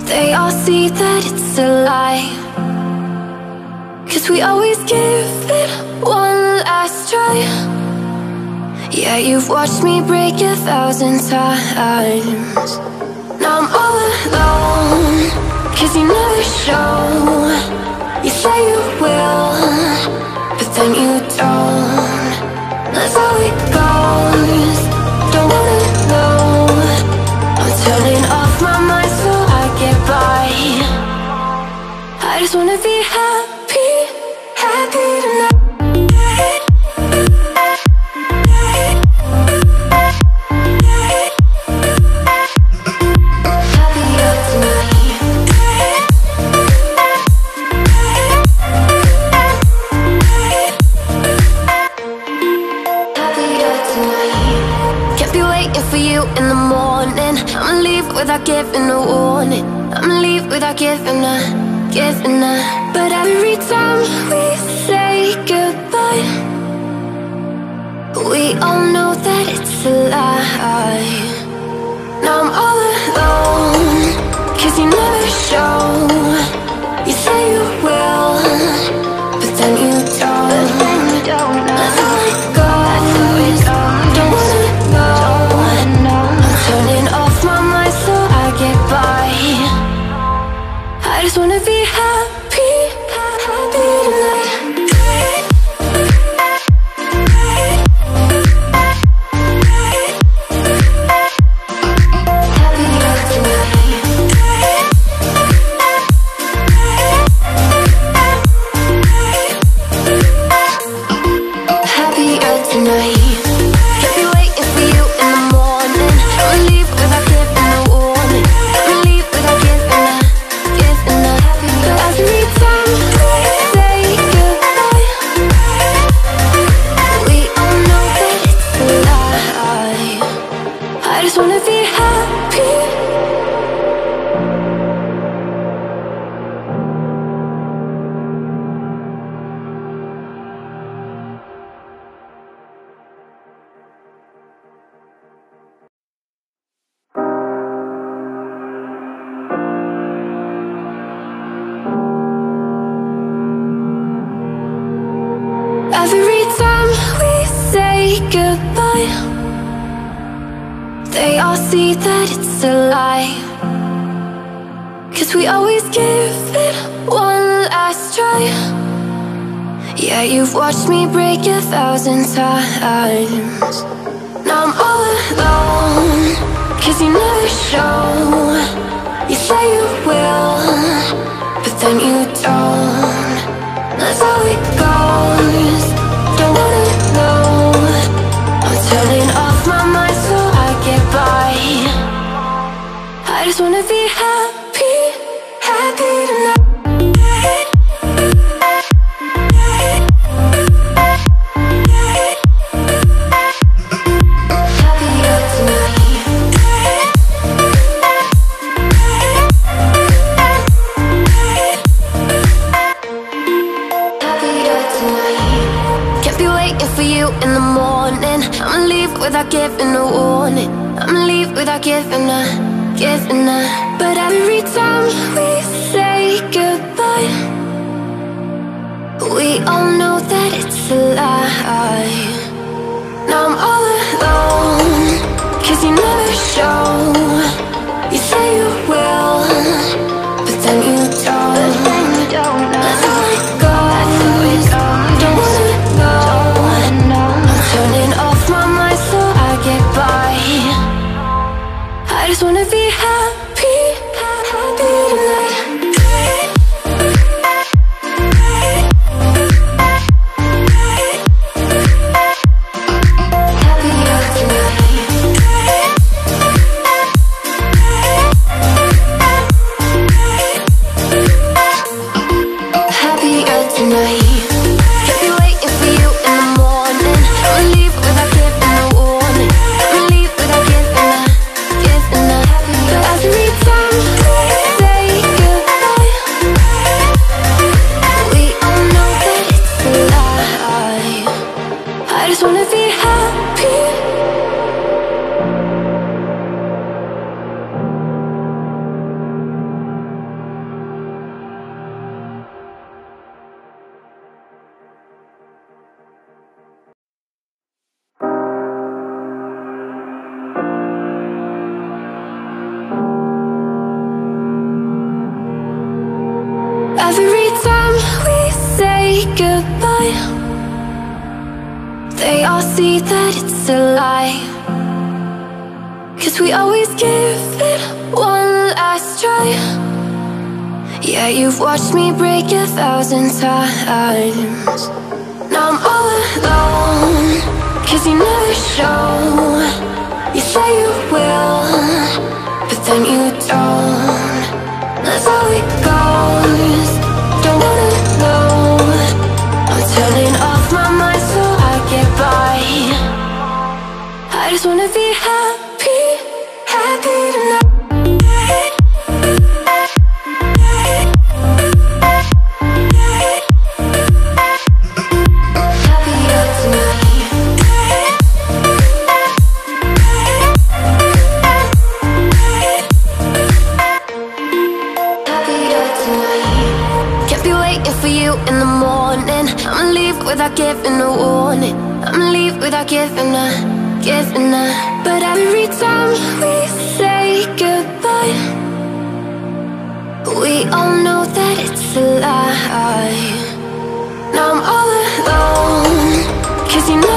They all see that it's a lie, 'cause we always give it one last try. Yeah, you've watched me break 1,000 times. Now I'm all alone, 'cause you never show. You say you will, but then you don't. That's how it goes. Don't wanna know. I'm turning off my mind so I get by. I just wanna be happy, happy tonight. In the morning, I'ma leave without giving a warning. I'ma leave without giving a. But every time we say goodbye, we all know that it's a lie. Now I'm all alone, 'cause you never show. You say you will, but then you don't. That's how it goes. Don't wanna know. Turning off my mind so I get by. I just wanna be happy, happy tonight. Happier tonight. Every time we say goodbye, they all see that it's a lie, 'cause we always give it one last try. Yeah, you've watched me break 1,000 times. Now I'm all alone, 'cause you never show. You say you will, but then you don't. That's how it goes. Don't wanna know. I'm turning off my mind so I get by. I just wanna be happy, happy tonight. For you in the morning, I'ma leave without giving a warning. I'ma leave without giving a. But every time we say goodbye, we all know that it's a lie. Now I'm all alone, 'cause you never show. You say you will, but then you don't. That's how it goes. Don't wanna know. Turning off my mind so I get by. I just wanna be happy, happy tonight. say goodbye, they all see that it's a lie. 'Cause we always give it one last try. Yeah, you've watched me break 1,000 times. Now I'm all alone, 'cause you never show. You say you will, but then you don't. That's how it goes. Don't wanna know. I'm turning off my mind so I get by. I just wanna be happy, happy tonight. For you in the morning, I'ma leave without giving a warning. I'ma leave without giving a. But every time we say goodbye, we all know that it's a lie. Now I'm all alone, 'cause you never